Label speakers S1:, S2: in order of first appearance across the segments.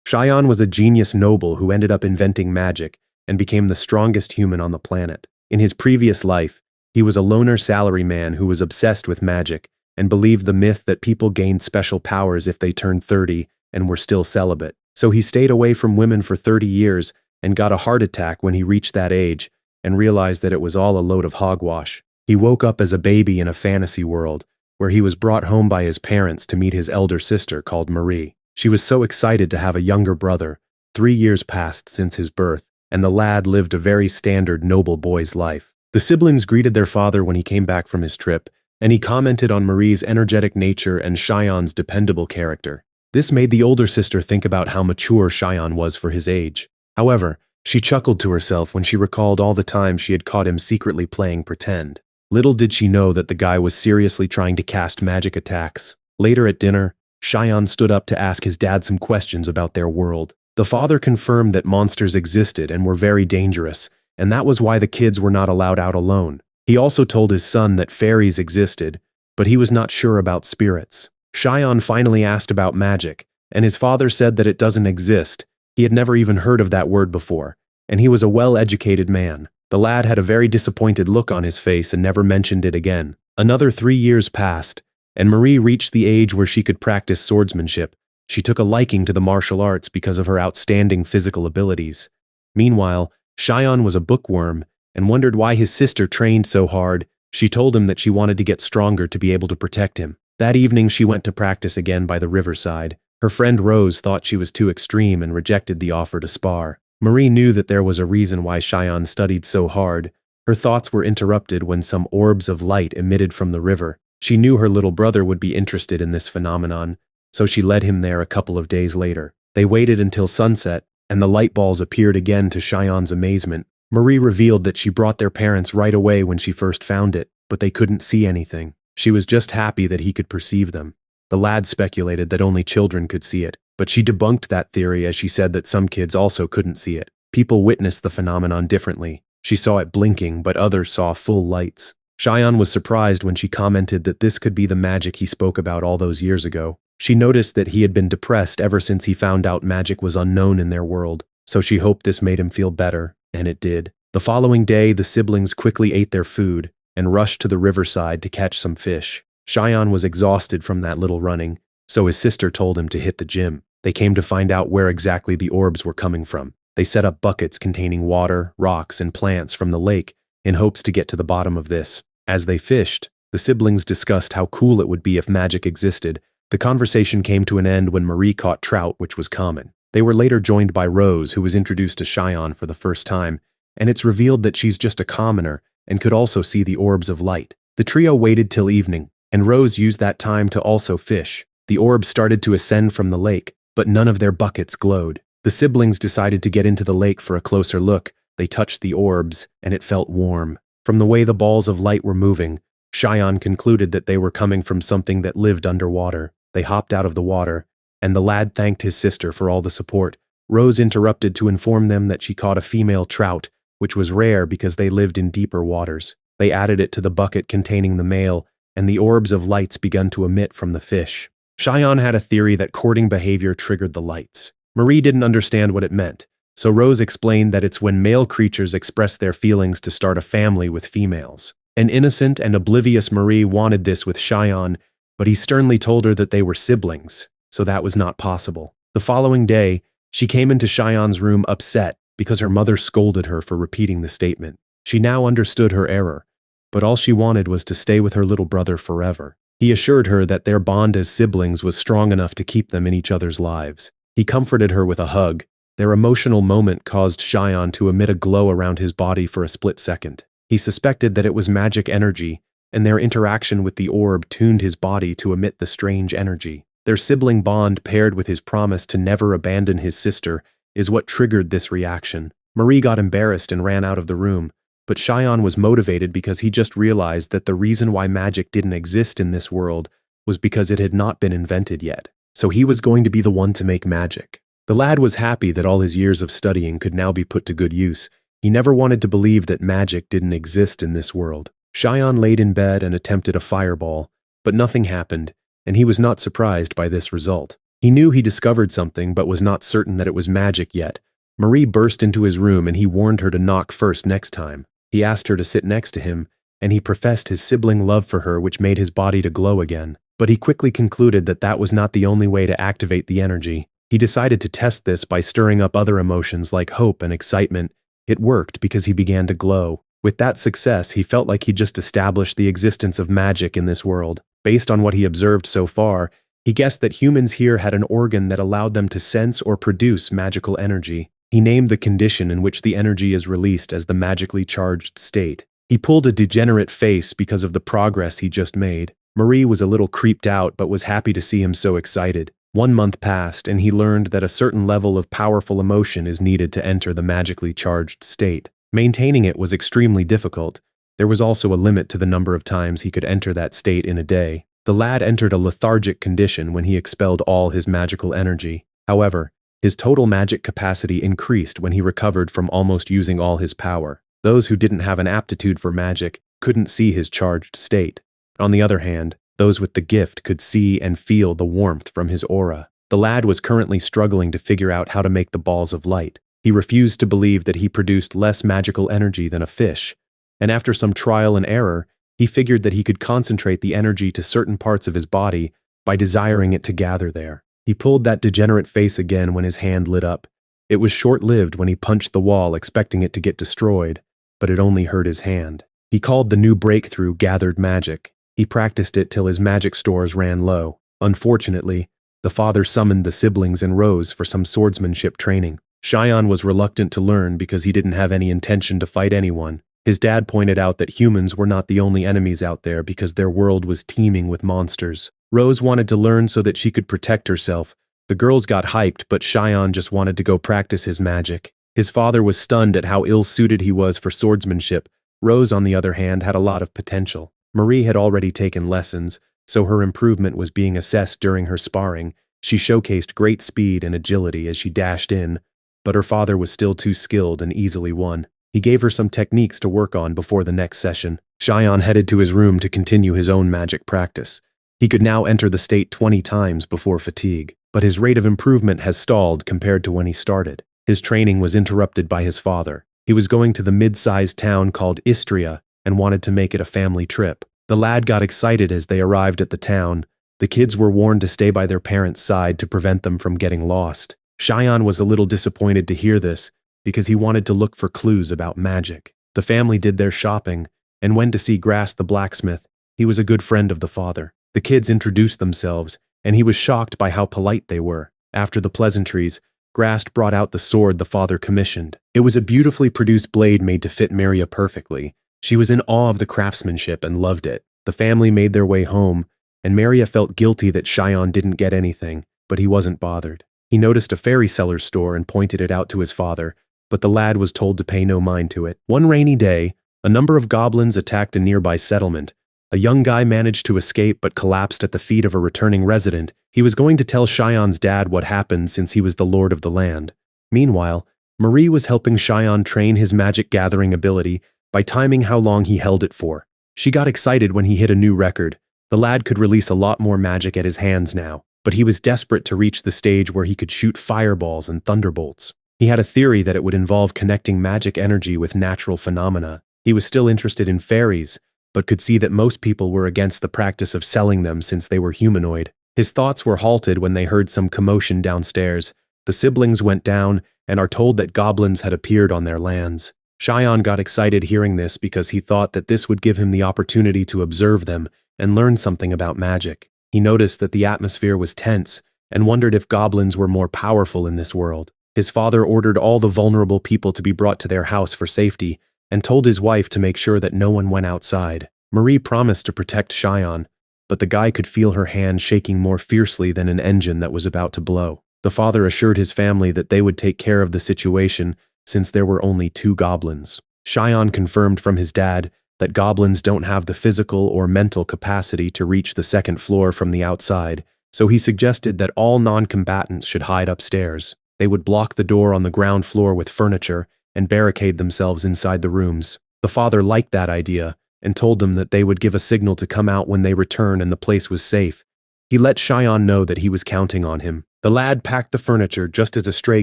S1: Xian was a genius noble who ended up inventing magic and became the strongest human on the planet. In his previous life, he was a loner salaryman who was obsessed with magic and believed the myth that people gained special powers if they turned 30 and were still celibate. So he stayed away from women for 30 years and got a heart attack when he reached that age and realized that it was all a load of hogwash. He woke up as a baby in a fantasy world where he was brought home by his parents to meet his elder sister called Marie. She was so excited to have a younger brother. 3 years passed since his birth, and the lad lived a very standard noble boy's life. The siblings greeted their father when he came back from his trip, and he commented on Marie's energetic nature and Xian's dependable character. This made the older sister think about how mature Xian was for his age. However, she chuckled to herself when she recalled all the times she had caught him secretly playing pretend. Little did she know that the guy was seriously trying to cast magic attacks. Later at dinner, Xian stood up to ask his dad some questions about their world. The father confirmed that monsters existed and were very dangerous, and that was why the kids were not allowed out alone. He also told his son that fairies existed, but he was not sure about spirits. Xian finally asked about magic, and his father said that it doesn't exist. He had never even heard of that word before, and he was a well-educated man. The lad had a very disappointed look on his face and never mentioned it again. Another 3 years passed, and Marie reached the age where she could practice swordsmanship. She took a liking to the martial arts because of her outstanding physical abilities. Meanwhile, Xian was a bookworm and wondered why his sister trained so hard. She told him that she wanted to get stronger to be able to protect him. That evening she went to practice again by the riverside. Her friend Rose thought she was too extreme and rejected the offer to spar. Marie knew that there was a reason why Xian studied so hard. Her thoughts were interrupted when some orbs of light emitted from the river. She knew her little brother would be interested in this phenomenon, so she led him there a couple of days later. They waited until sunset, and the light balls appeared again to Xian's amazement. Marie revealed that she brought their parents right away when she first found it, but they couldn't see anything. She was just happy that he could perceive them. The lad speculated that only children could see it, but she debunked that theory as she said that some kids also couldn't see it. People witnessed the phenomenon differently. She saw it blinking, but others saw full lights. Xian was surprised when she commented that this could be the magic he spoke about all those years ago. She noticed that he had been depressed ever since he found out magic was unknown in their world, so she hoped this made him feel better, and it did. The following day, the siblings quickly ate their food and rushed to the riverside to catch some fish. Xian was exhausted from that little running, so his sister told him to hit the gym. They came to find out where exactly the orbs were coming from. They set up buckets containing water, rocks, and plants from the lake in hopes to get to the bottom of this. As they fished, the siblings discussed how cool it would be if magic existed. The conversation came to an end when Marie caught trout, which was common. They were later joined by Rose, who was introduced to Xian for the first time, and it's revealed that she's just a commoner and could also see the orbs of light. The trio waited till evening, and Rose used that time to also fish. The orbs started to ascend from the lake, but none of their buckets glowed. The siblings decided to get into the lake for a closer look. They touched the orbs, and it felt warm. From the way the balls of light were moving, Xian concluded that they were coming from something that lived underwater. They hopped out of the water, and the lad thanked his sister for all the support. Rose interrupted to inform them that she caught a female trout, which was rare because they lived in deeper waters. They added it to the bucket containing the male, and the orbs of lights began to emit from the fish. Xian had a theory that courting behavior triggered the lights. Marie didn't understand what it meant, so Rose explained that it's when male creatures express their feelings to start a family with females. An innocent and oblivious Marie wanted this with Xian, but he sternly told her that they were siblings, so that was not possible. The following day, she came into Xian's room upset because her mother scolded her for repeating the statement. She now understood her error, but all she wanted was to stay with her little brother forever. He assured her that their bond as siblings was strong enough to keep them in each other's lives. He comforted her with a hug. Their emotional moment caused Xian to emit a glow around his body for a split second. He suspected that it was magic energy, and their interaction with the orb tuned his body to emit the strange energy. Their sibling bond, paired with his promise to never abandon his sister, is what triggered this reaction. Marie got embarrassed and ran out of the room, but Xian was motivated because he just realized that the reason why magic didn't exist in this world was because it had not been invented yet. So he was going to be the one to make magic. The lad was happy that all his years of studying could now be put to good use. He never wanted to believe that magic didn't exist in this world. Xian laid in bed and attempted a fireball, but nothing happened, and he was not surprised by this result. He knew he discovered something but was not certain that it was magic yet. Marie burst into his room and he warned her to knock first next time. He asked her to sit next to him, and he professed his sibling love for her, which made his body to glow again. But he quickly concluded that that was not the only way to activate the energy. He decided to test this by stirring up other emotions like hope and excitement. It worked because he began to glow. With that success, he felt like he just established the existence of magic in this world. Based on what he observed so far, he guessed that humans here had an organ that allowed them to sense or produce magical energy. He named the condition in which the energy is released as the magically charged state. He pulled a degenerate face because of the progress he just made. Marie was a little creeped out but was happy to see him so excited. 1 month passed and he learned that a certain level of powerful emotion is needed to enter the magically charged state. Maintaining it was extremely difficult. There was also a limit to the number of times he could enter that state in a day. The lad entered a lethargic condition when he expelled all his magical energy. However, his total magic capacity increased when he recovered from almost using all his power. Those who didn't have an aptitude for magic couldn't see his charged state. On the other hand, those with the gift could see and feel the warmth from his aura. The lad was currently struggling to figure out how to make the balls of light. He refused to believe that he produced less magical energy than a fish, and after some trial and error, he figured that he could concentrate the energy to certain parts of his body by desiring it to gather there. He pulled that degenerate face again when his hand lit up. It was short-lived when he punched the wall expecting it to get destroyed, but it only hurt his hand. He called the new breakthrough gathered magic. He practiced it till his magic stores ran low. Unfortunately, the father summoned the siblings and Rose for some swordsmanship training. Cheyenne was reluctant to learn because he didn't have any intention to fight anyone. His dad pointed out that humans were not the only enemies out there because their world was teeming with monsters. Rose wanted to learn so that she could protect herself. The girls got hyped, but Cheyenne just wanted to go practice his magic. His father was stunned at how ill-suited he was for swordsmanship. Rose, on the other hand, had a lot of potential. Marie had already taken lessons, so her improvement was being assessed during her sparring. She showcased great speed and agility as she dashed in, but her father was still too skilled and easily won. He gave her some techniques to work on before the next session. Cheyenne headed to his room to continue his own magic practice. He could now enter the state 20 times before fatigue, but his rate of improvement has stalled compared to when he started. His training was interrupted by his father. He was going to the mid-sized town called Istria and wanted to make it a family trip. The lad got excited as they arrived at the town. The kids were warned to stay by their parents' side to prevent them from getting lost. Cheyenne was a little disappointed to hear this because he wanted to look for clues about magic. The family did their shopping and went to see Grass the blacksmith. He was a good friend of the father. The kids introduced themselves, and he was shocked by how polite they were. After the pleasantries, Grass brought out the sword the father commissioned. It was a beautifully produced blade made to fit Maria perfectly. She was in awe of the craftsmanship and loved it. The family made their way home, and Maria felt guilty that Cheyenne didn't get anything, but he wasn't bothered. He noticed a fairy seller's store and pointed it out to his father, but the lad was told to pay no mind to it. One rainy day, a number of goblins attacked a nearby settlement. A young guy managed to escape but collapsed at the feet of a returning resident. He was going to tell Cheyenne's dad what happened since he was the lord of the land. Meanwhile, Marie was helping Cheyenne train his magic gathering ability by timing how long he held it for. She got excited when he hit a new record. The lad could release a lot more magic at his hands now, but he was desperate to reach the stage where he could shoot fireballs and thunderbolts. He had a theory that it would involve connecting magic energy with natural phenomena. He was still interested in fairies, but could see that most people were against the practice of selling them since they were humanoid. His thoughts were halted when they heard some commotion downstairs. The siblings went down and are told that goblins had appeared on their lands. Cheyenne got excited hearing this because he thought that this would give him the opportunity to observe them and learn something about magic. He noticed that the atmosphere was tense and wondered if goblins were more powerful in this world. His father ordered all the vulnerable people to be brought to their house for safety and told his wife to make sure that no one went outside. Marie promised to protect Cheyenne, but the guy could feel her hand shaking more fiercely than an engine that was about to blow. The father assured his family that they would take care of the situation since there were only 2 goblins. Cheyenne confirmed from his dad that goblins don't have the physical or mental capacity to reach the 2nd floor from the outside, so he suggested that all non-combatants should hide upstairs. They would block the door on the ground floor with furniture and barricade themselves inside the rooms. The father liked that idea and told them that they would give a signal to come out when they return and the place was safe. He let Cheyenne know that he was counting on him. The lad packed the furniture just as a stray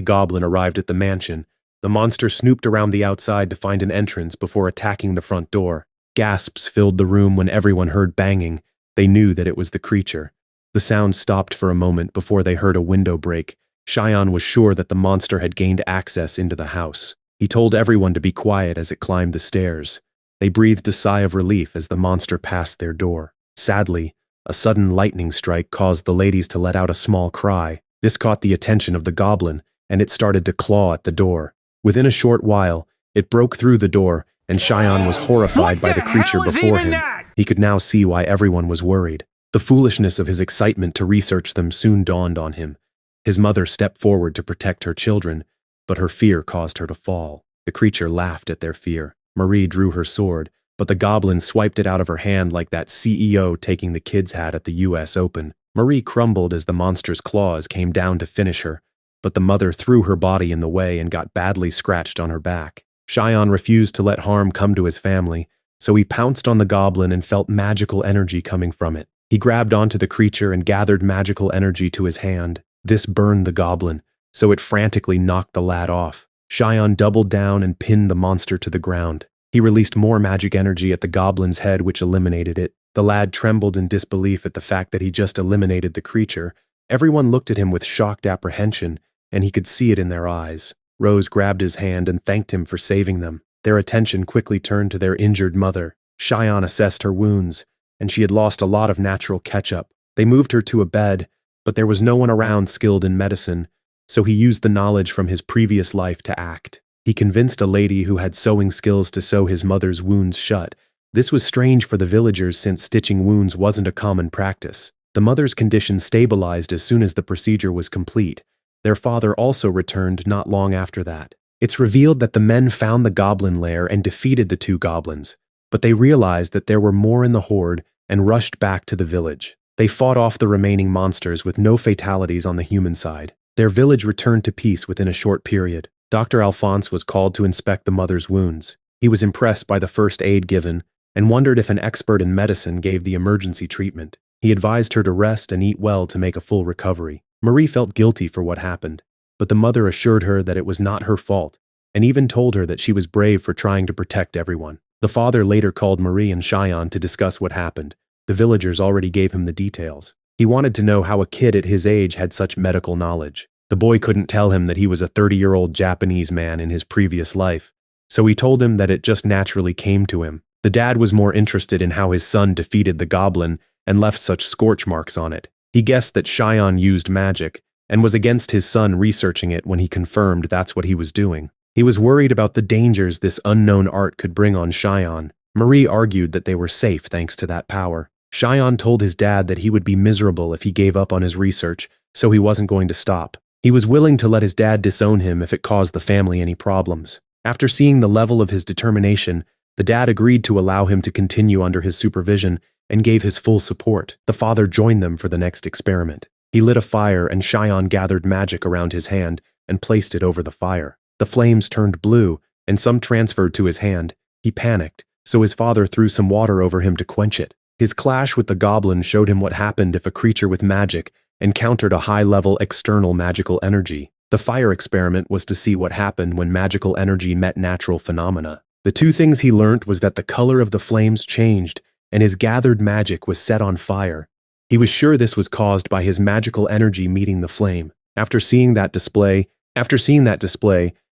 S1: goblin arrived at the mansion. The monster snooped around the outside to find an entrance before attacking the front door. Gasps filled the room when everyone heard banging. They knew that it was the creature. The sound stopped for a moment before they heard a window break. Cheyenne was sure that the monster had gained access into the house. He told everyone to be quiet as it climbed the stairs. They breathed a sigh of relief as the monster passed their door. Sadly, a sudden lightning strike caused the ladies to let out a small cry. This caught the attention of the goblin, and it started to claw at the door. Within a short while, it broke through the door, and Cheyenne was horrified by the creature before him. He could now see why everyone was worried. The foolishness of his excitement to research them soon dawned on him. His mother stepped forward to protect her children, but her fear caused her to fall. The creature laughed at their fear. Marie drew her sword, but the goblin swiped it out of her hand like that CEO taking the kid's hat at the US Open. Marie crumbled as the monster's claws came down to finish her, but the mother threw her body in the way and got badly scratched on her back. Cheyenne refused to let harm come to his family, so he pounced on the goblin and felt magical energy coming from it. He grabbed onto the creature and gathered magical energy to his hand. This burned the goblin, so it frantically knocked the lad off. Cheyenne doubled down and pinned the monster to the ground. He released more magic energy at the goblin's head, which eliminated it. The lad trembled in disbelief at the fact that he just eliminated the creature. Everyone looked at him with shocked apprehension, and he could see it in their eyes. Rose grabbed his hand and thanked him for saving them. Their attention quickly turned to their injured mother. Cheyenne assessed her wounds, and she had lost a lot of natural ketchup. They moved her to a bed, but there was no one around skilled in medicine, so he used the knowledge from his previous life to act. He convinced a lady who had sewing skills to sew his mother's wounds shut. This was strange for the villagers since stitching wounds wasn't a common practice. The mother's condition stabilized as soon as the procedure was complete. Their father also returned not long after that. It's revealed that the men found the goblin lair and defeated the two goblins, but they realized that there were more in the horde and rushed back to the village. They fought off the remaining monsters with no fatalities on the human side. Their village returned to peace within a short period. Dr. Alphonse was called to inspect the mother's wounds. He was impressed by the first aid given and wondered if an expert in medicine gave the emergency treatment. He advised her to rest and eat well to make a full recovery. Marie felt guilty for what happened, but the mother assured her that it was not her fault and even told her that she was brave for trying to protect everyone. The father later called Marie and Cheyenne to discuss what happened. The villagers already gave him the details. He wanted to know how a kid at his age had such medical knowledge. The boy couldn't tell him that he was a 30-year-old Japanese man in his previous life, so he told him that it just naturally came to him. The dad was more interested in how his son defeated the goblin and left such scorch marks on it. He guessed that Cheyenne used magic and was against his son researching it when he confirmed that's what he was doing. He was worried about the dangers this unknown art could bring on Cheyenne. Marie argued that they were safe thanks to that power. Cheyenne told his dad that he would be miserable if he gave up on his research, so he wasn't going to stop. He was willing to let his dad disown him if it caused the family any problems. After seeing the level of his determination, the dad agreed to allow him to continue under his supervision and gave his full support. The father joined them for the next experiment. He lit a fire and Cheyenne gathered magic around his hand and placed it over the fire. The flames turned blue and some transferred to his hand. He panicked, so his father threw some water over him to quench it. His clash with the goblin showed him what happened if a creature with magic encountered a high-level external magical energy. The fire experiment was to see what happened when magical energy met natural phenomena. The two things he learned was that the color of the flames changed and his gathered magic was set on fire. He was sure this was caused by his magical energy meeting the flame. After seeing that display,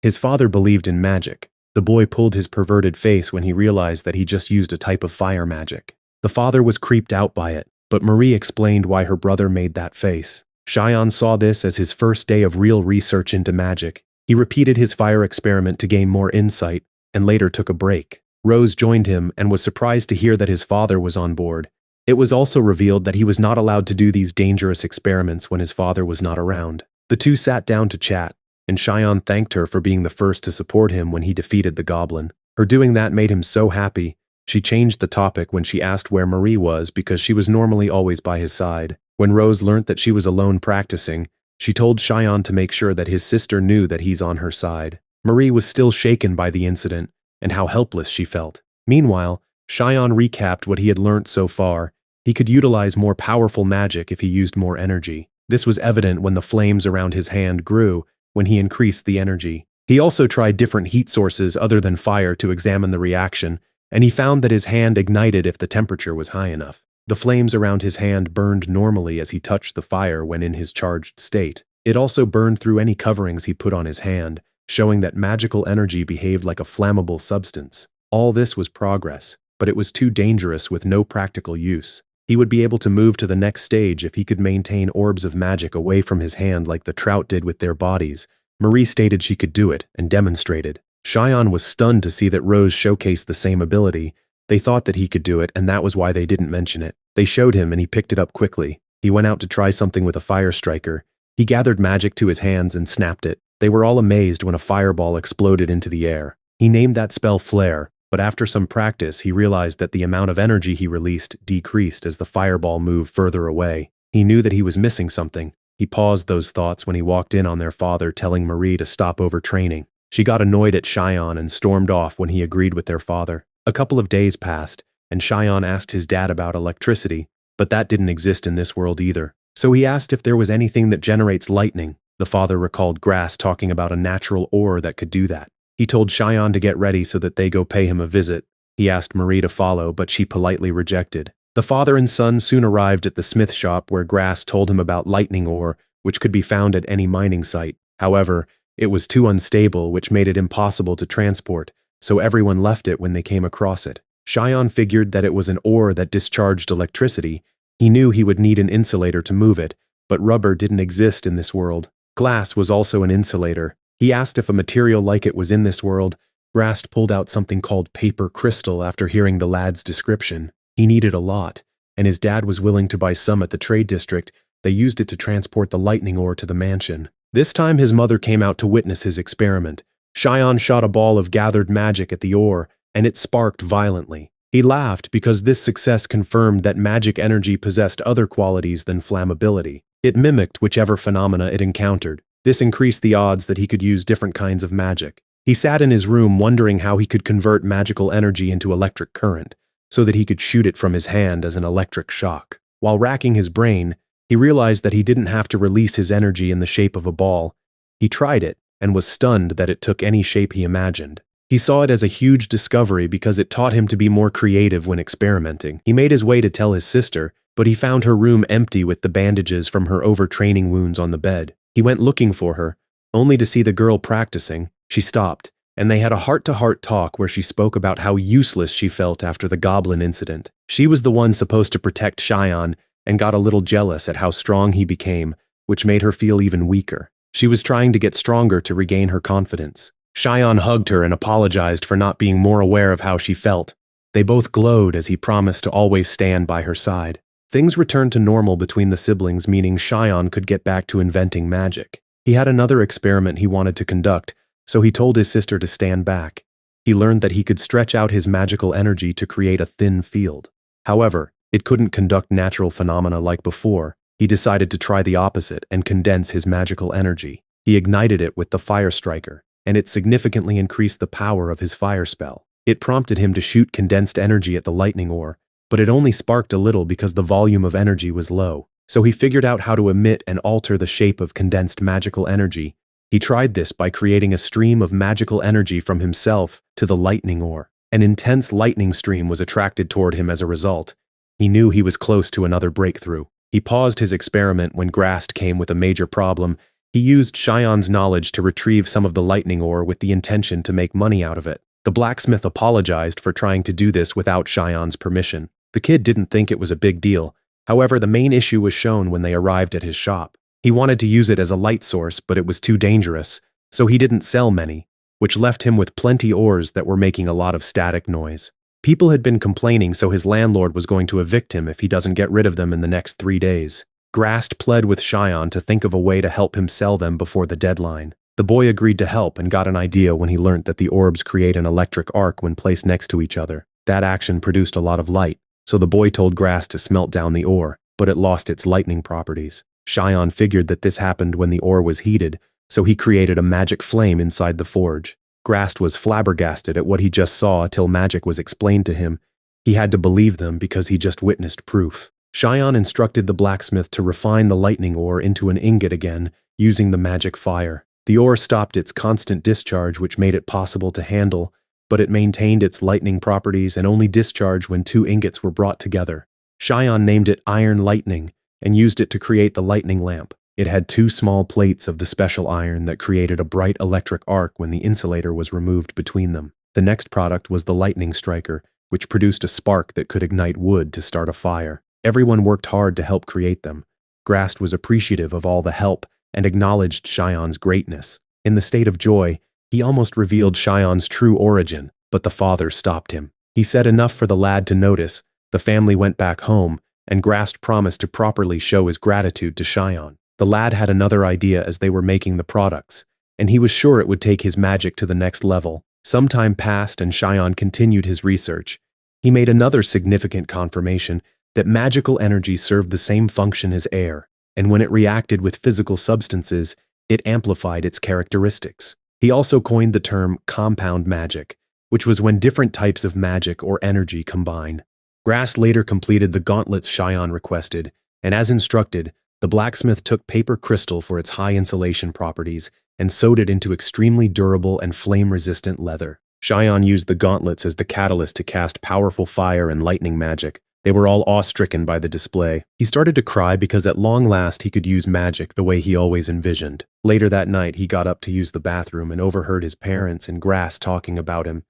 S1: his father believed in magic. The boy pulled his perverted face when he realized that he just used a type of fire magic. The father was creeped out by it, but Marie explained why her brother made that face. Cheyenne saw this as his first day of real research into magic. He repeated his fire experiment to gain more insight, and later took a break. Rose joined him and was surprised to hear that his father was on board. It was also revealed that he was not allowed to do these dangerous experiments when his father was not around. The two sat down to chat, and Cheyenne thanked her for being the first to support him when he defeated the goblin. Her doing that made him so happy. She changed the topic when she asked where Marie was because she was normally always by his side. When Rose learnt that she was alone practicing, she told Cheyenne to make sure that his sister knew that he's on her side. Marie was still shaken by the incident and how helpless she felt. Meanwhile, Cheyenne recapped what he had learnt so far. He could utilize more powerful magic if he used more energy. This was evident when the flames around his hand grew, when he increased the energy. He also tried different heat sources other than fire to examine the reaction, and he found that his hand ignited if the temperature was high enough. The flames around his hand burned normally as he touched the fire when in his charged state. It also burned through any coverings he put on his hand, showing that magical energy behaved like a flammable substance. All this was progress, but it was too dangerous with no practical use. He would be able to move to the next stage if he could maintain orbs of magic away from his hand like the trout did with their bodies. Marie stated she could do it, and demonstrated. Cheyenne was stunned to see that Rose showcased the same ability. They thought that he could do it, and that was why they didn't mention it. They showed him, and he picked it up quickly. He went out to try something with a fire striker. He gathered magic to his hands and snapped it. They were all amazed when a fireball exploded into the air. He named that spell Flare, but after some practice, he realized that the amount of energy he released decreased as the fireball moved further away. He knew that he was missing something. He paused those thoughts when he walked in on their father telling Marie to stop overtraining. She got annoyed at Cheyenne and stormed off when he agreed with their father. A couple of days passed, and Cheyenne asked his dad about electricity, but that didn't exist in this world either. So he asked if there was anything that generates lightning. The father recalled Grass talking about a natural ore that could do that. He told Cheyenne to get ready so that they go pay him a visit. He asked Marie to follow, but she politely rejected. The father and son soon arrived at the smith shop where Grass told him about lightning ore, which could be found at any mining site. However, it was too unstable, which made it impossible to transport, so everyone left it when they came across it. Cheyenne figured that it was an ore that discharged electricity. He knew he would need an insulator to move it, but rubber didn't exist in this world. Glass was also an insulator. He asked if a material like it was in this world. Grass pulled out something called paper crystal after hearing the lad's description. He needed a lot, and his dad was willing to buy some at the trade district. They used it to transport the lightning ore to the mansion. This time his mother came out to witness his experiment. Cheyenne shot a ball of gathered magic at the ore, and it sparked violently. He laughed because this success confirmed that magic energy possessed other qualities than flammability. It mimicked whichever phenomena it encountered. This increased the odds that he could use different kinds of magic. He sat in his room wondering how he could convert magical energy into electric current, so that he could shoot it from his hand as an electric shock. While racking his brain, he realized that he didn't have to release his energy in the shape of a ball. He tried it, and was stunned that it took any shape he imagined. He saw it as a huge discovery because it taught him to be more creative when experimenting. He made his way to tell his sister, but he found her room empty with the bandages from her overtraining wounds on the bed. He went looking for her, only to see the girl practicing. She stopped, and they had a heart-to-heart talk where she spoke about how useless she felt after the goblin incident. She was the one supposed to protect Cheyenne, and got a little jealous at how strong he became, which made her feel even weaker. She was trying to get stronger to regain her confidence. Cheyenne hugged her and apologized for not being more aware of how she felt. They both glowed as he promised to always stand by her side. Things returned to normal between the siblings, meaning Cheyenne could get back to inventing magic. He had another experiment he wanted to conduct, so he told his sister to stand back. He learned that he could stretch out his magical energy to create a thin field. However, it couldn't conduct natural phenomena like before. He decided to try the opposite and condense his magical energy. He ignited it with the fire striker, and it significantly increased the power of his fire spell. It prompted him to shoot condensed energy at the lightning ore, but it only sparked a little because the volume of energy was low. So he figured out how to emit and alter the shape of condensed magical energy. He tried this by creating a stream of magical energy from himself to the lightning ore. An intense lightning stream was attracted toward him as a result. He knew he was close to another breakthrough. He paused his experiment when Grast came with a major problem. He used Cheyenne's knowledge to retrieve some of the lightning ore with the intention to make money out of it. The blacksmith apologized for trying to do this without Cheyenne's permission. The kid didn't think it was a big deal. However, the main issue was shown when they arrived at his shop. He wanted to use it as a light source, but it was too dangerous, so he didn't sell many, which left him with plenty ores that were making a lot of static noise. People had been complaining, so his landlord was going to evict him if he doesn't get rid of them in the next 3 days. Grast pled with Cheyenne to think of a way to help him sell them before the deadline. The boy agreed to help and got an idea when he learnt that the orbs create an electric arc when placed next to each other. That action produced a lot of light, so the boy told Grast to smelt down the ore, but it lost its lightning properties. Cheyenne figured that this happened when the ore was heated, so he created a magic flame inside the forge. Grast was flabbergasted at what he just saw till magic was explained to him. He had to believe them because he just witnessed proof. Xian instructed the blacksmith to refine the lightning ore into an ingot again, using the magic fire. The ore stopped its constant discharge, which made it possible to handle, but it maintained its lightning properties and only discharged when two ingots were brought together. Xian named it Iron Lightning and used it to create the lightning lamp. It had two small plates of the special iron that created a bright electric arc when the insulator was removed between them. The next product was the lightning striker, which produced a spark that could ignite wood to start a fire. Everyone worked hard to help create them. Grast was appreciative of all the help and acknowledged Xian's greatness. In the state of joy, he almost revealed Xian's true origin, but the father stopped him. He said enough for the lad to notice. The family went back home, and Grast promised to properly show his gratitude to Xian. The lad had another idea as they were making the products, and he was sure it would take his magic to the next level. Some time passed and Xian continued his research. He made another significant confirmation that magical energy served the same function as air, and when it reacted with physical substances, it amplified its characteristics. He also coined the term compound magic, which was when different types of magic or energy combine. Grast later completed the gauntlets Xian requested, and as instructed, the blacksmith took paper crystal for its high insulation properties and sewed it into extremely durable and flame-resistant leather. Xian used the gauntlets as the catalyst to cast powerful fire and lightning magic. They were all awe-stricken by the display. He started to cry because at long last he could use magic the way he always envisioned. Later that night, he got up to use the bathroom and overheard his parents and Grast talking about him.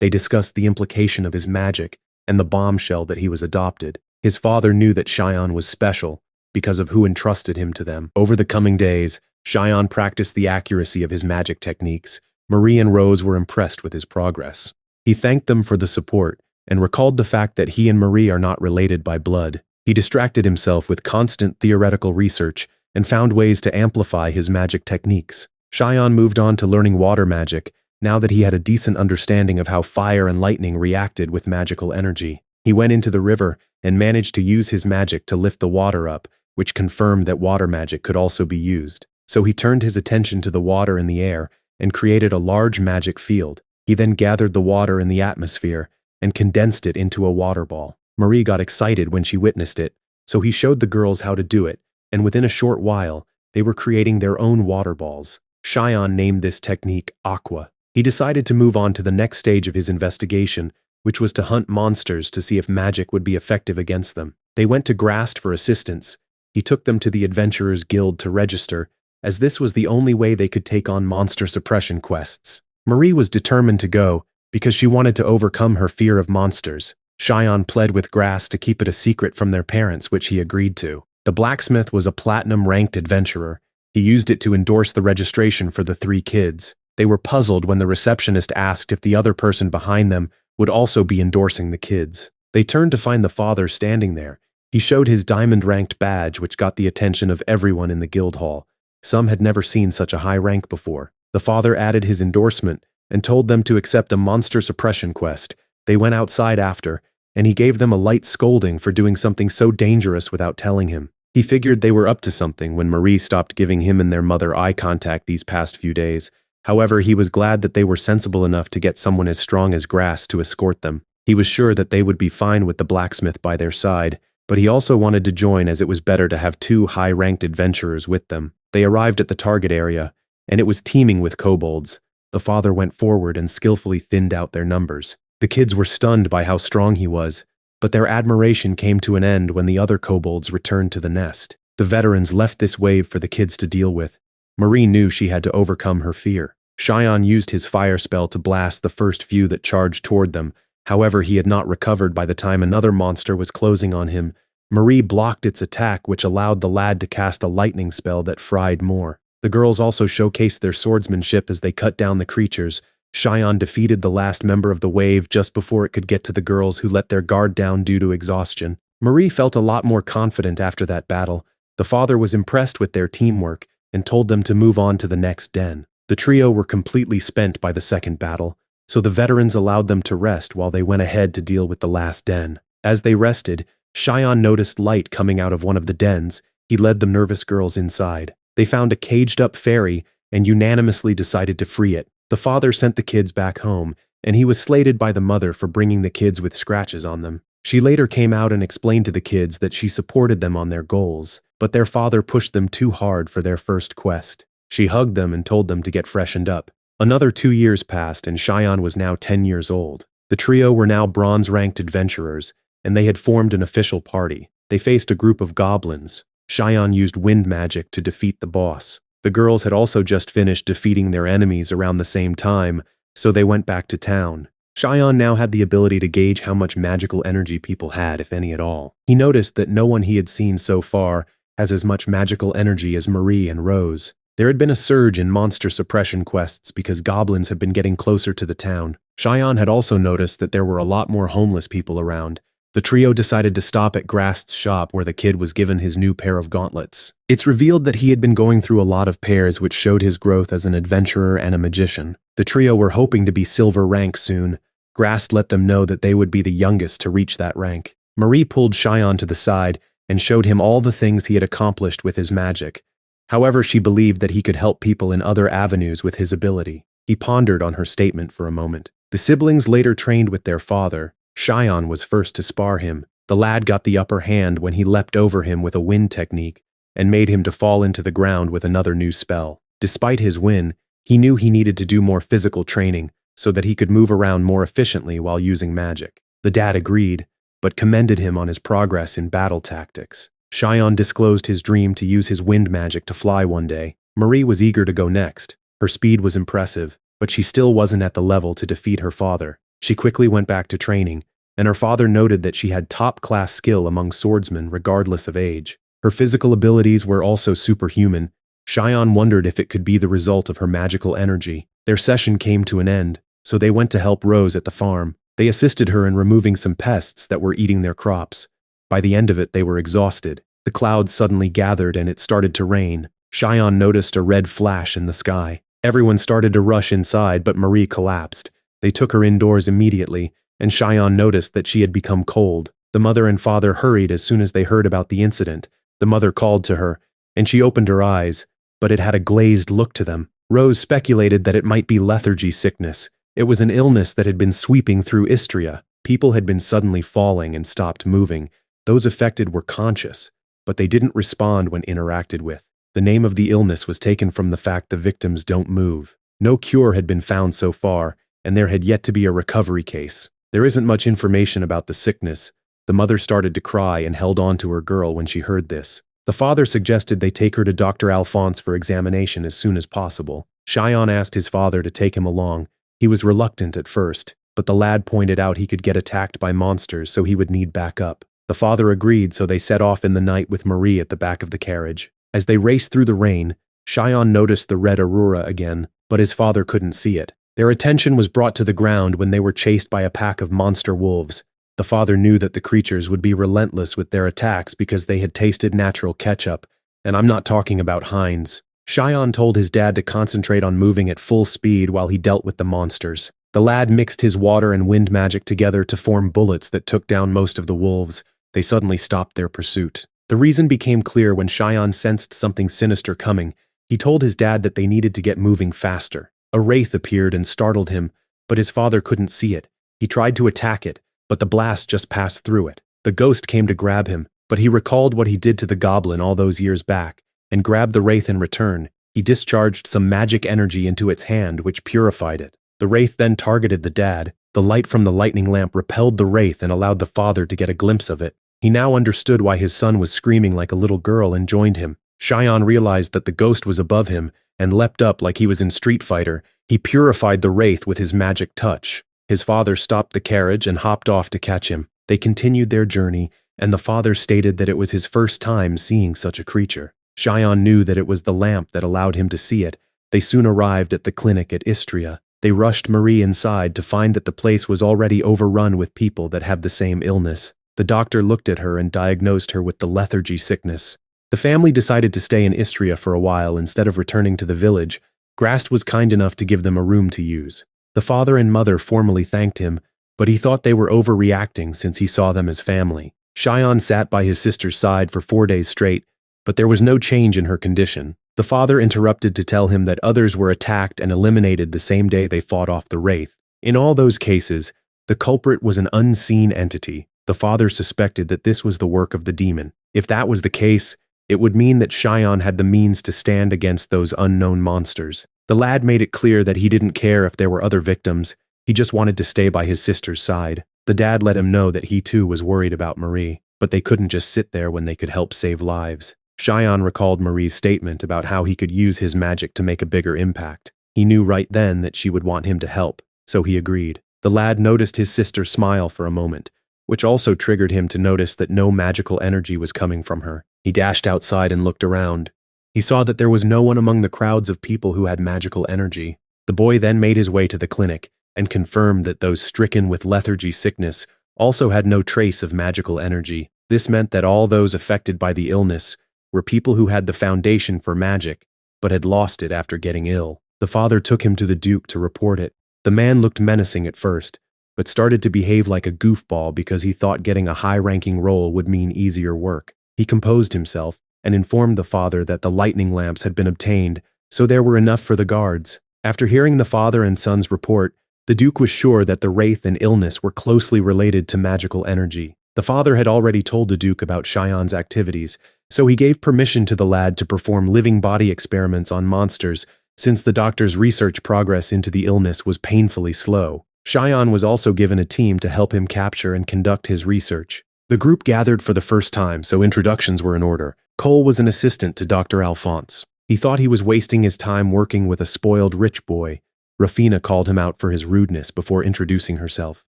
S1: They discussed the implication of his magic and the bombshell that he was adopted. His father knew that Xian was special because of who entrusted him to them. Over the coming days, Xian practiced the accuracy of his magic techniques. Marie and Rose were impressed with his progress. He thanked them for the support and recalled the fact that he and Marie are not related by blood. He distracted himself with constant theoretical research and found ways to amplify his magic techniques. Xian moved on to learning water magic now that he had a decent understanding of how fire and lightning reacted with magical energy. He went into the river and managed to use his magic to lift the water up, which confirmed that water magic could also be used. So he turned his attention to the water in the air and created a large magic field. He then gathered the water in the atmosphere and condensed it into a water ball. Marie got excited when she witnessed it, so he showed the girls how to do it, and within a short while, they were creating their own water balls. Xian named this technique Aqua. He decided to move on to the next stage of his investigation, which was to hunt monsters to see if magic would be effective against them. They went to Grast for assistance. He took them to the Adventurers Guild to register, as this was the only way they could take on monster suppression quests. Marie was determined to go, because she wanted to overcome her fear of monsters. Xian pled with Grast to keep it a secret from their parents, which he agreed to. The blacksmith was a platinum-ranked adventurer. He used it to endorse the registration for the three kids. They were puzzled when the receptionist asked if the other person behind them would also be endorsing the kids. They turned to find the father standing there. He showed his diamond-ranked badge, which got the attention of everyone in the guild hall. Some had never seen such a high rank before. The father added his endorsement and told them to accept a monster suppression quest. They went outside after, and he gave them a light scolding for doing something so dangerous without telling him. He figured they were up to something when Marie stopped giving him and their mother eye contact these past few days. However, he was glad that they were sensible enough to get someone as strong as Grast to escort them. He was sure that they would be fine with the blacksmith by their side, but he also wanted to join as it was better to have two high-ranked adventurers with them. They arrived at the target area, and it was teeming with kobolds. The father went forward and skillfully thinned out their numbers. The kids were stunned by how strong he was, but their admiration came to an end when the other kobolds returned to the nest. The veterans left this wave for the kids to deal with. Marie knew she had to overcome her fear. Xian used his fire spell to blast the first few that charged toward them. However, he had not recovered by the time another monster was closing on him. Marie blocked its attack, which allowed the lad to cast a lightning spell that fried more. The girls also showcased their swordsmanship as they cut down the creatures. Xian defeated the last member of the wave just before it could get to the girls, who let their guard down due to exhaustion. Marie felt a lot more confident after that battle. The father was impressed with their teamwork and told them to move on to the next den. The trio were completely spent by the second battle, so the veterans allowed them to rest while they went ahead to deal with the last den. As they rested, Xian noticed light coming out of one of the dens. He led the nervous girls inside. They found a caged-up fairy and unanimously decided to free it. The father sent the kids back home, and he was slated by the mother for bringing the kids with scratches on them. She later came out and explained to the kids that she supported them on their goals, but their father pushed them too hard for their first quest. She hugged them and told them to get freshened up. Another 2 years passed and Cheyenne was now 10 years old. The trio were now bronze-ranked adventurers, and they had formed an official party. They faced a group of goblins. Cheyenne used wind magic to defeat the boss. The girls had also just finished defeating their enemies around the same time, so they went back to town. Cheyenne now had the ability to gauge how much magical energy people had, if any at all. He noticed that no one he had seen so far has as much magical energy as Marie and Rose. There had been a surge in monster suppression quests because goblins had been getting closer to the town. Cheyenne had also noticed that there were a lot more homeless people around. The trio decided to stop at Grast's shop where the kid was given his new pair of gauntlets. It's revealed that he had been going through a lot of pairs which showed his growth as an adventurer and a magician. The trio were hoping to be silver rank soon. Grast let them know that they would be the youngest to reach that rank. Marie pulled Cheyenne to the side and showed him all the things he had accomplished with his magic. However, she believed that he could help people in other avenues with his ability. He pondered on her statement for a moment. The siblings later trained with their father. Cheyenne was first to spar him. The lad got the upper hand when he leapt over him with a wind technique and made him to fall into the ground with another new spell. Despite his win, he knew he needed to do more physical training so that he could move around more efficiently while using magic. The dad agreed, but commended him on his progress in battle tactics. Cheyenne disclosed his dream to use his wind magic to fly one day. Marie was eager to go next. Her speed was impressive, but she still wasn't at the level to defeat her father. She quickly went back to training, and her father noted that she had top-class skill among swordsmen regardless of age. Her physical abilities were also superhuman. Cheyenne wondered if it could be the result of her magical energy. Their session came to an end, so they went to help Rose at the farm. They assisted her in removing some pests that were eating their crops. By the end of it, they were exhausted. The clouds suddenly gathered and it started to rain. Cheyenne noticed a red flash in the sky. Everyone started to rush inside, but Marie collapsed. They took her indoors immediately, and Cheyenne noticed that she had become cold. The mother and father hurried as soon as they heard about the incident. The mother called to her, and she opened her eyes, but it had a glazed look to them. Rose speculated that it might be lethargy sickness. It was an illness that had been sweeping through Istria. People had been suddenly falling and stopped moving. Those affected were conscious, but they didn't respond when interacted with. The name of the illness was taken from the fact the victims don't move. No cure had been found so far, and there had yet to be a recovery case. There isn't much information about the sickness. The mother started to cry and held on to her girl when she heard this. The father suggested they take her to Dr. Alphonse for examination as soon as possible. Cheyenne asked his father to take him along. He was reluctant at first, but the lad pointed out he could get attacked by monsters, so he would need backup. The father agreed, so they set off in the night with Marie at the back of the carriage. As they raced through the rain, Cheyenne noticed the red aurora again, but his father couldn't see it. Their attention was brought to the ground when they were chased by a pack of monster wolves. The father knew that the creatures would be relentless with their attacks because they had tasted natural ketchup, and I'm not talking about Heinz. Cheyenne told his dad to concentrate on moving at full speed while he dealt with the monsters. The lad mixed his water and wind magic together to form bullets that took down most of the wolves. They suddenly stopped their pursuit. The reason became clear when Cheyenne sensed something sinister coming. He told his dad that they needed to get moving faster. A wraith appeared and startled him, but his father couldn't see it. He tried to attack it, but the blast just passed through it. The ghost came to grab him, but he recalled what he did to the goblin all those years back, and grabbed the wraith in return. He discharged some magic energy into its hand, which purified it. The wraith then targeted the dad. The light from the lightning lamp repelled the wraith and allowed the father to get a glimpse of it. He now understood why his son was screaming like a little girl and joined him. Cheyenne realized that the ghost was above him and leapt up like he was in Street Fighter. He purified the wraith with his magic touch. His father stopped the carriage and hopped off to catch him. They continued their journey, and the father stated that it was his first time seeing such a creature. Cheyenne knew that it was the lamp that allowed him to see it. They soon arrived at the clinic at Istria. They rushed Marie inside to find that the place was already overrun with people that have the same illness. The doctor looked at her and diagnosed her with the lethargy sickness. The family decided to stay in Istria for a while instead of returning to the village. Grast was kind enough to give them a room to use. The father and mother formally thanked him, but he thought they were overreacting since he saw them as family. Cheyenne sat by his sister's side for 4 days straight, but there was no change in her condition. The father interrupted to tell him that others were attacked and eliminated the same day they fought off the wraith. In all those cases, the culprit was an unseen entity. The father suspected that this was the work of the demon. If that was the case, it would mean that Xion had the means to stand against those unknown monsters. The lad made it clear that he didn't care if there were other victims, he just wanted to stay by his sister's side. The dad let him know that he too was worried about Marie, but they couldn't just sit there when they could help save lives. Xion recalled Marie's statement about how he could use his magic to make a bigger impact. He knew right then that she would want him to help, so he agreed. The lad noticed his sister smile for a moment, which also triggered him to notice that no magical energy was coming from her. He dashed outside and looked around. He saw that there was no one among the crowds of people who had magical energy. The boy then made his way to the clinic and confirmed that those stricken with lethargy sickness also had no trace of magical energy. This meant that all those affected by the illness were people who had the foundation for magic, but had lost it after getting ill. The father took him to the Duke to report it. The man looked menacing at first, but started to behave like a goofball because he thought getting a high-ranking role would mean easier work. He composed himself and informed the father that the lightning lamps had been obtained, so there were enough for the guards. After hearing the father and son's report, the Duke was sure that the wraith and illness were closely related to magical energy. The father had already told the Duke about Xion's activities, so he gave permission to the lad to perform living body experiments on monsters, since the doctor's research progress into the illness was painfully slow. Xion was also given a team to help him capture and conduct his research. The group gathered for the first time, so introductions were in order. Cole was an assistant to Dr. Alphonse. He thought he was wasting his time working with a spoiled rich boy. Rafina called him out for his rudeness before introducing herself.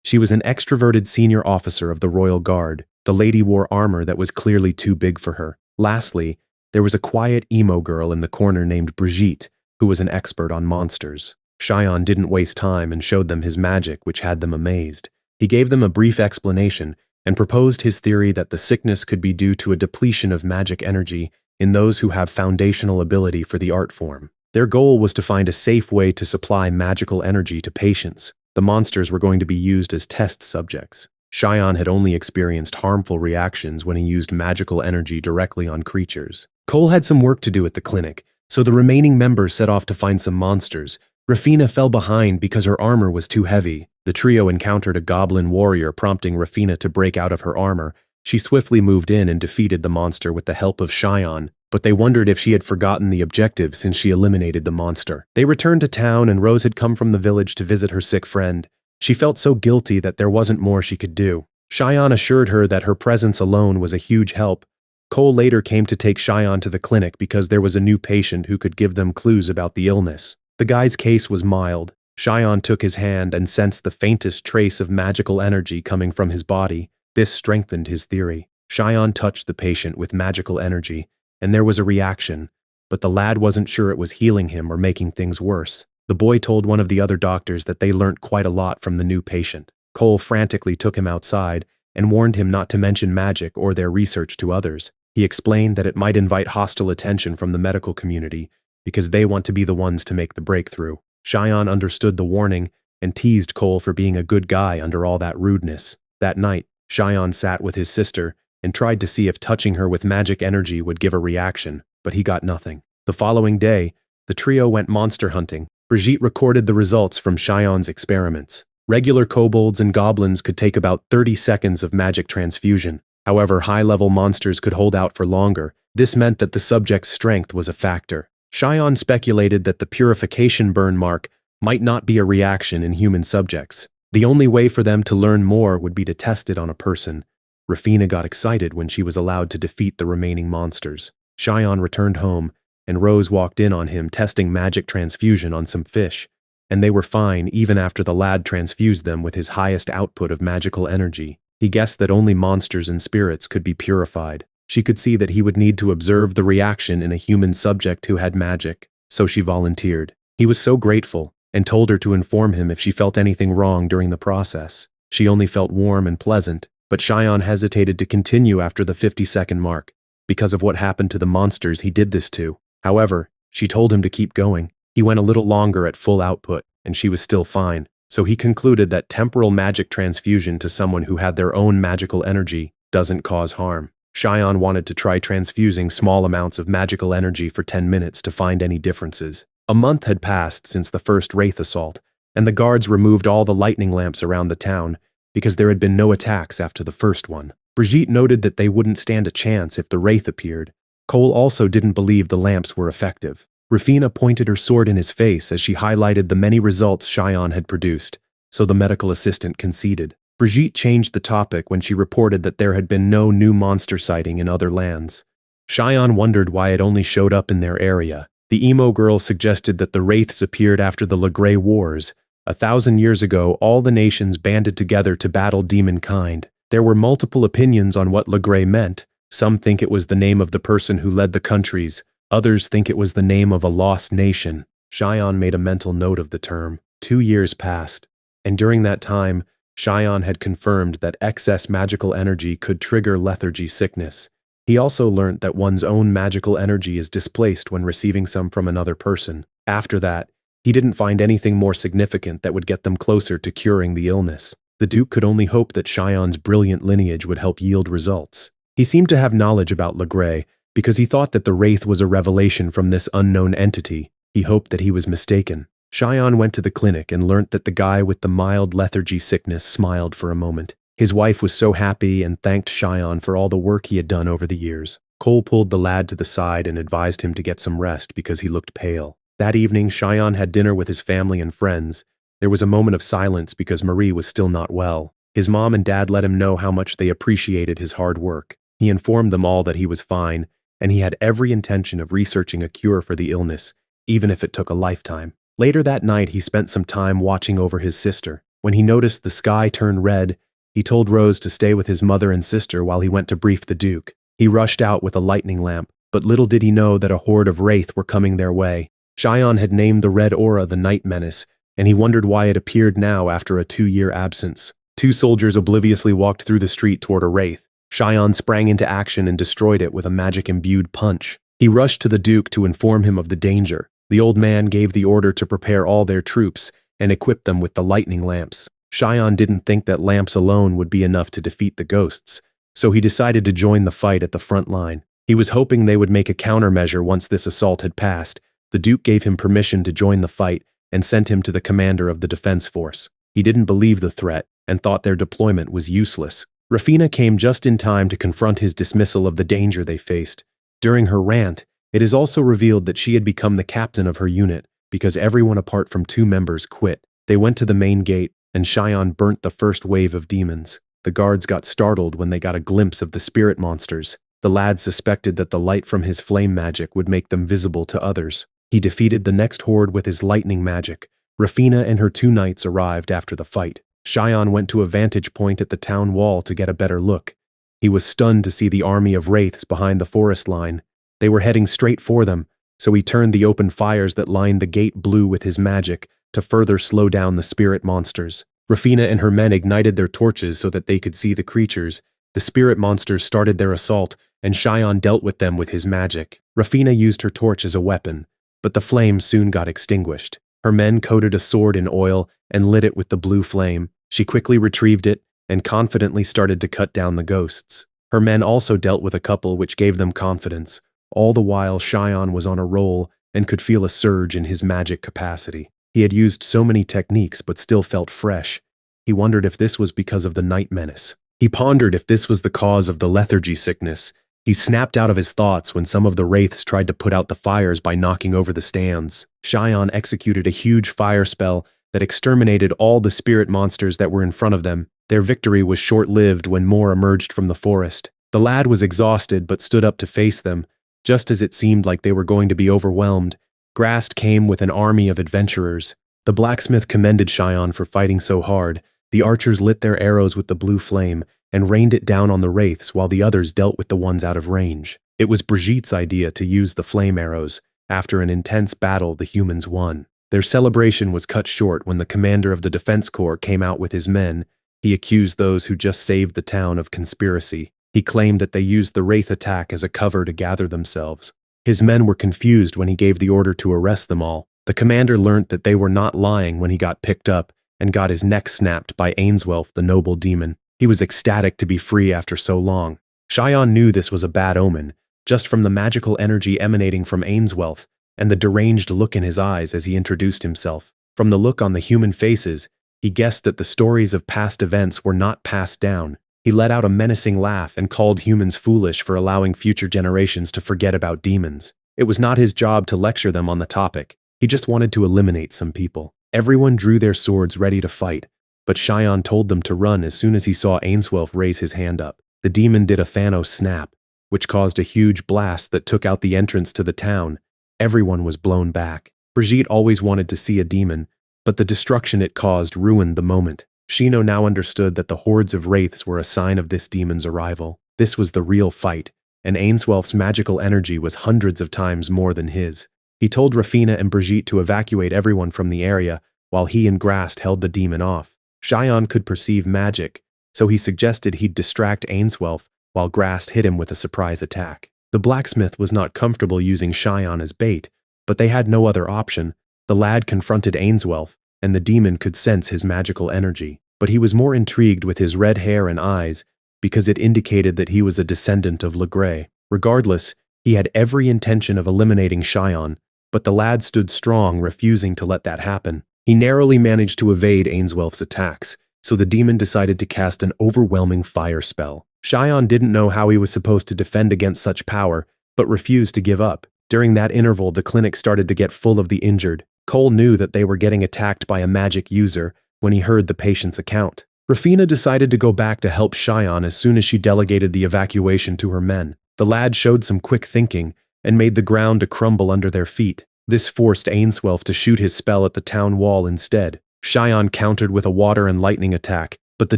S1: She was an extroverted senior officer of the Royal Guard. The lady wore armor that was clearly too big for her. Lastly, there was a quiet emo girl in the corner named Brigitte, who was an expert on monsters. Xion didn't waste time and showed them his magic, which had them amazed. He gave them a brief explanation and proposed his theory that the sickness could be due to a depletion of magic energy in those who have foundational ability for the art form. Their goal was to find a safe way to supply magical energy to patients. The monsters were going to be used as test subjects. Xion had only experienced harmful reactions when he used magical energy directly on creatures. Cole had some work to do at the clinic, so the remaining members set off to find some monsters. Rafina fell behind because her armor was too heavy. The trio encountered a goblin warrior, prompting Rafina to break out of her armor. She swiftly moved in and defeated the monster with the help of Xion, but they wondered if she had forgotten the objective since she eliminated the monster. They returned to town, and Rose had come from the village to visit her sick friend. She felt so guilty that there wasn't more she could do. Xion assured her that her presence alone was a huge help. Cole later came to take Xion to the clinic because there was a new patient who could give them clues about the illness. The guy's case was mild. Xion took his hand and sensed the faintest trace of magical energy coming from his body. This strengthened his theory. Xion touched the patient with magical energy, and there was a reaction, but the lad wasn't sure it was healing him or making things worse. The boy told one of the other doctors that they learnt quite a lot from the new patient. Cole frantically took him outside and warned him not to mention magic or their research to others. He explained that it might invite hostile attention from the medical community because they want to be the ones to make the breakthrough. Xion understood the warning and teased Cole for being a good guy under all that rudeness. That night, Xion sat with his sister and tried to see if touching her with magic energy would give a reaction, but he got nothing. The following day, the trio went monster hunting. Brigitte recorded the results from Xion's experiments. Regular kobolds and goblins could take about 30 seconds of magic transfusion. However, high-level monsters could hold out for longer. This meant that the subject's strength was a factor. Xion speculated that the purification burn mark might not be a reaction in human subjects. The only way for them to learn more would be to test it on a person. Rafina got excited when she was allowed to defeat the remaining monsters. Xion returned home, and Rose walked in on him testing magic transfusion on some fish, and they were fine even after the lad transfused them with his highest output of magical energy. He guessed that only monsters and spirits could be purified. She could see that he would need to observe the reaction in a human subject who had magic, so she volunteered. He was so grateful, and told her to inform him if she felt anything wrong during the process. She only felt warm and pleasant, but Xion hesitated to continue after the 50-second mark. Because of what happened to the monsters he did this to. However, she told him to keep going. He went a little longer at full output, and she was still fine, so he concluded that temporal magic transfusion to someone who had their own magical energy doesn't cause harm. Xion wanted to try transfusing small amounts of magical energy for 10 minutes to find any differences. A month had passed since the first Wraith assault, and the guards removed all the lightning lamps around the town. because there had been no attacks after the first one. Brigitte noted that they wouldn't stand a chance if the wraith appeared. Cole also didn't believe the lamps were effective. Rafina pointed her sword in his face as she highlighted the many results Cheyenne had produced, so the medical assistant conceded. Brigitte changed the topic when she reported that there had been no new monster sighting in other lands. Cheyenne wondered why it only showed up in their area. The emo girl suggested that the wraiths appeared after the Legray Wars. 1,000 years ago, all the nations banded together to battle demonkind. There were multiple opinions on what Legray meant. Some think it was the name of the person who led the countries. Others think it was the name of a lost nation. Cheyenne made a mental note of the term. 2 years passed, and during that time, Cheyenne had confirmed that excess magical energy could trigger lethargy sickness. He also learnt that one's own magical energy is displaced when receiving some from another person. After that, he didn't find anything more significant that would get them closer to curing the illness. The Duke could only hope that Cheyenne's brilliant lineage would help yield results. He seemed to have knowledge about Legray because he thought that the wraith was a revelation from this unknown entity. He hoped that he was mistaken. Cheyenne went to the clinic and learnt that the guy with the mild lethargy sickness smiled for a moment. His wife was so happy and thanked Cheyenne for all the work he had done over the years. Cole pulled the lad to the side and advised him to get some rest because he looked pale. That evening, Cheyenne had dinner with his family and friends. There was a moment of silence because Marie was still not well. His mom and dad let him know how much they appreciated his hard work. He informed them all that he was fine, and he had every intention of researching a cure for the illness, even if it took a lifetime. Later that night, he spent some time watching over his sister. When he noticed the sky turn red, he told Rose to stay with his mother and sister while he went to brief the Duke. He rushed out with a lightning lamp, but little did he know that a horde of wraith were coming their way. Cheyenne had named the red aura the Night Menace, and he wondered why it appeared now after a 2-year absence. 2 soldiers obliviously walked through the street toward a wraith. Cheyenne sprang into action and destroyed it with a magic-imbued punch. He rushed to the Duke to inform him of the danger. The old man gave the order to prepare all their troops and equip them with the lightning lamps. Cheyenne didn't think that lamps alone would be enough to defeat the ghosts, so he decided to join the fight at the front line. He was hoping they would make a countermeasure once this assault had passed. The Duke gave him permission to join the fight and sent him to the commander of the defense force. He didn't believe the threat and thought their deployment was useless. Rafina came just in time to confront his dismissal of the danger they faced. During her rant, it is also revealed that she had become the captain of her unit because everyone apart from 2 members quit. They went to the main gate, and Cheyenne burnt the first wave of demons. The guards got startled when they got a glimpse of the spirit monsters. The lad suspected that the light from his flame magic would make them visible to others. He defeated the next horde with his lightning magic. Rafina and her 2 knights arrived after the fight. Cheyenne went to a vantage point at the town wall to get a better look. He was stunned to see the army of wraiths behind the forest line. They were heading straight for them, so he turned the open fires that lined the gate blue with his magic to further slow down the spirit monsters. Rafina and her men ignited their torches so that they could see the creatures. The spirit monsters started their assault, and Cheyenne dealt with them with his magic. Rafina used her torch as a weapon, but the flame soon got extinguished. Her men coated a sword in oil and lit it with the blue flame. She quickly retrieved it and confidently started to cut down the ghosts. Her men also dealt with a couple, which gave them confidence. All the while, Cheyenne was on a roll and could feel a surge in his magic capacity. He had used so many techniques but still felt fresh. He wondered if this was because of the night menace. He pondered if this was the cause of the lethargy sickness. He snapped out of his thoughts when some of the wraiths tried to put out the fires by knocking over the stands. Cheyenne executed a huge fire spell that exterminated all the spirit monsters that were in front of them. Their victory was short-lived when more emerged from the forest. The lad was exhausted but stood up to face them. Just as it seemed like they were going to be overwhelmed, Grast came with an army of adventurers. The blacksmith commended Cheyenne for fighting so hard. The archers lit their arrows with the blue flame and rained it down on the wraiths while the others dealt with the ones out of range. It was Brigitte's idea to use the flame arrows. After an intense battle, the humans won. Their celebration was cut short when the commander of the defense corps came out with his men. He accused those who just saved the town of conspiracy. He claimed that they used the wraith attack as a cover to gather themselves. His men were confused when he gave the order to arrest them all. The commander learnt that they were not lying when he got picked up and got his neck snapped by Ainswelf, the noble demon. He was ecstatic to be free after so long. Cheyenne knew this was a bad omen, just from the magical energy emanating from Ainswelf and the deranged look in his eyes as he introduced himself. From the look on the human faces, He guessed that the stories of past events were not passed down. He let out a menacing laugh and called humans foolish for allowing future generations to forget about demons. It was not his job to lecture them on the topic. He just wanted to eliminate some people. Everyone drew their swords ready to fight, but Xion told them to run as soon as he saw Ainswelf raise his hand up. The demon did a Thanos snap, which caused a huge blast that took out the entrance to the town. Everyone was blown back. Brigitte always wanted to see a demon, but the destruction it caused ruined the moment. Shino now understood that the hordes of wraiths were a sign of this demon's arrival. This was the real fight, and Ainswelf's magical energy was hundreds of times more than his. He told Rafina and Brigitte to evacuate everyone from the area, while he and Grast held the demon off. Xion could perceive magic, so he suggested he'd distract Ainswelf while Grast hit him with a surprise attack. The blacksmith was not comfortable using Xion as bait, but they had no other option. The lad confronted Ainswelf, and the demon could sense his magical energy. But he was more intrigued with his red hair and eyes, because it indicated that he was a descendant of Legray. Regardless, he had every intention of eliminating Xion, but the lad stood strong, refusing to let that happen. He narrowly managed to evade Ainswelf's attacks, so the demon decided to cast an overwhelming fire spell. Xion didn't know how he was supposed to defend against such power, but refused to give up. During that interval, the clinic started to get full of the injured. Cole knew that they were getting attacked by a magic user when he heard the patient's account. Rafina decided to go back to help Xion as soon as she delegated the evacuation to her men. The lad showed some quick thinking and made the ground to crumble under their feet. This forced Ainswelf to shoot his spell at the town wall instead. Xion countered with a water and lightning attack, but the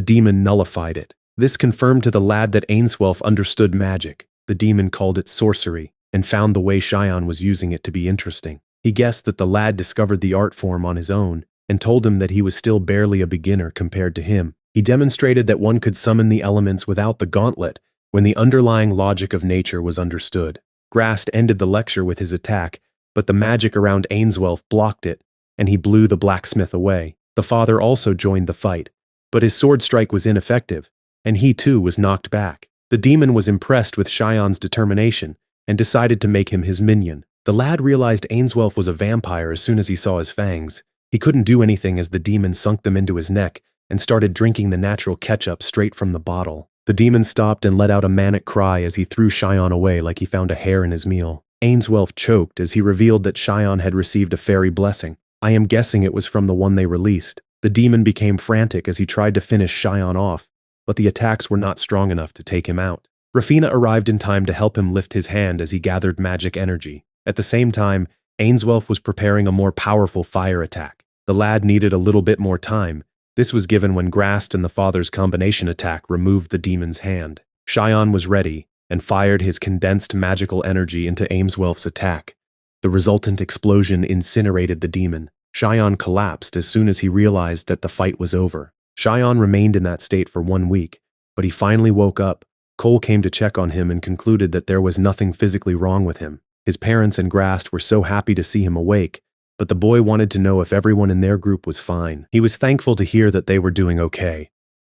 S1: demon nullified it. This confirmed to the lad that Ainswelf understood magic. The demon called it sorcery, and found the way Xion was using it to be interesting. He guessed that the lad discovered the art form on his own, and told him that he was still barely a beginner compared to him. He demonstrated that one could summon the elements without the gauntlet when the underlying logic of nature was understood. Grast ended the lecture with his attack, but the magic around Ainswelf blocked it, and he blew the blacksmith away. The father also joined the fight, but his sword strike was ineffective, and he too was knocked back. The demon was impressed with Xion's determination and decided to make him his minion. The lad realized Ainswelf was a vampire as soon as he saw his fangs. He couldn't do anything as the demon sunk them into his neck and started drinking the natural ketchup straight from the bottle. The demon stopped and let out a manic cry as he threw Xion away like he found a hair in his meal. Ainswelf choked as he revealed that Xion had received a fairy blessing. I am guessing it was from the one they released. The demon became frantic as he tried to finish Xion off, but the attacks were not strong enough to take him out. Rafina arrived in time to help him lift his hand as he gathered magic energy. At the same time, Ainswelf was preparing a more powerful fire attack. The lad needed a little bit more time. This was given when Grast and the father's combination attack removed the demon's hand. Xion was ready and fired his condensed magical energy into Ainswelf's attack. The resultant explosion incinerated the demon. Xion collapsed as soon as he realized that the fight was over. Xion remained in that state for 1 week, but he finally woke up. Cole came to check on him and concluded that there was nothing physically wrong with him. His parents and Grast were so happy to see him awake, but the boy wanted to know if everyone in their group was fine. He was thankful to hear that they were doing okay.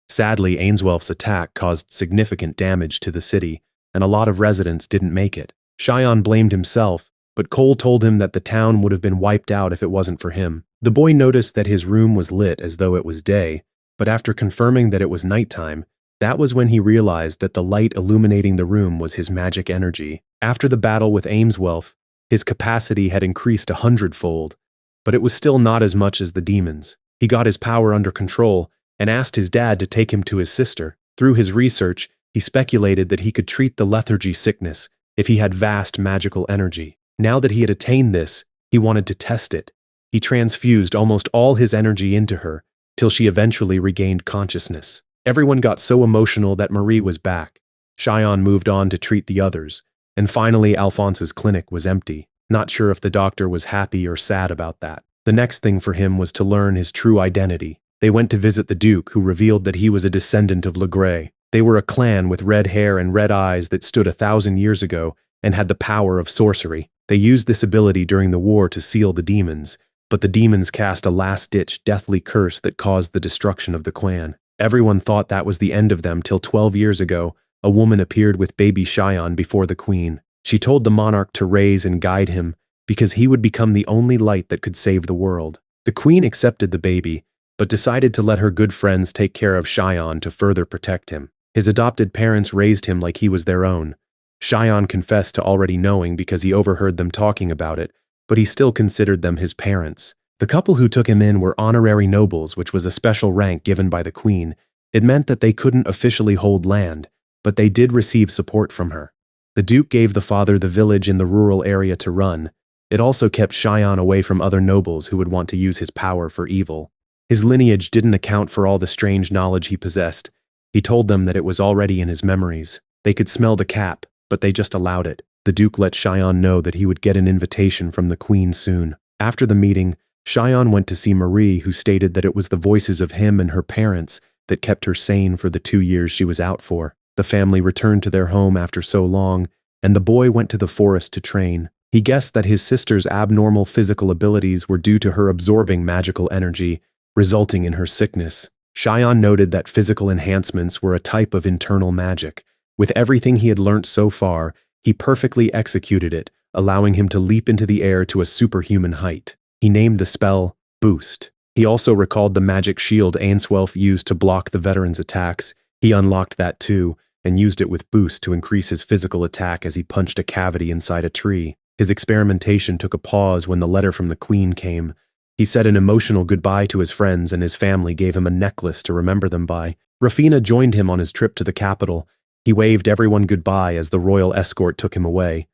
S1: Sadly, Ainswelf's attack caused significant damage to the city, and a lot of residents didn't make it. Xion blamed himself, but Cole told him that the town would have been wiped out if it wasn't for him. The boy noticed that his room was lit as though it was day, but after confirming that it was nighttime, that was when he realized that the light illuminating the room was his magic energy. After the battle with Ainswelf, his capacity had increased 100-fold, but it was still not as much as the demons. He got his power under control and asked his dad to take him to his sister. Through his research, he speculated that he could treat the lethargy sickness if he had vast magical energy. Now that he had attained this, he wanted to test it. He transfused almost all his energy into her, till she eventually regained consciousness. Everyone got so emotional that Marie was back. Xion moved on to treat the others, and finally Alphonse's clinic was empty. Not sure if the doctor was happy or sad about that. The next thing for him was to learn his true identity. They went to visit the Duke, who revealed that he was a descendant of Legray. They were a clan with red hair and red eyes that stood 1,000 years ago and had the power of sorcery. They used this ability during the war to seal the demons, but the demons cast a last-ditch deathly curse that caused the destruction of the clan. Everyone thought that was the end of them till 12 years ago, a woman appeared with baby Xion before the queen. She told the monarch to raise and guide him because he would become the only light that could save the world. The queen accepted the baby, but decided to let her good friends take care of Xian to further protect him. His adopted parents raised him like he was their own. Xian confessed to already knowing because he overheard them talking about it, but he still considered them his parents. The couple who took him in were honorary nobles, which was a special rank given by the queen. It meant that they couldn't officially hold land, but they did receive support from her. The duke gave the father the village in the rural area to run. It also kept Xian away from other nobles who would want to use his power for evil. His lineage didn't account for all the strange knowledge he possessed. He told them that it was already in his memories. They could smell the cap, but they just allowed it. The duke let Xian know that he would get an invitation from the queen soon. After the meeting, Xian went to see Marie, who stated that it was the voices of him and her parents that kept her sane for the 2 years she was out for. The family returned to their home after so long, and the boy went to the forest to train. He guessed that his sister's abnormal physical abilities were due to her absorbing magical energy, resulting in her sickness. Xian noted that physical enhancements were a type of internal magic. With everything he had learnt so far, he perfectly executed it, allowing him to leap into the air to a superhuman height. He named the spell Boost. He also recalled the magic shield Ainswelf used to block the veteran's attacks. He unlocked that too, and used it with Boost to increase his physical attack as he punched a cavity inside a tree. His experimentation took a pause when the letter from the queen came. He said an emotional goodbye to his friends, and his family gave him a necklace to remember them by. Rafina joined him on his trip to the capital. He waved everyone goodbye as the royal escort took him away.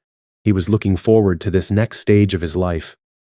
S1: He was looking forward to this next stage of his life.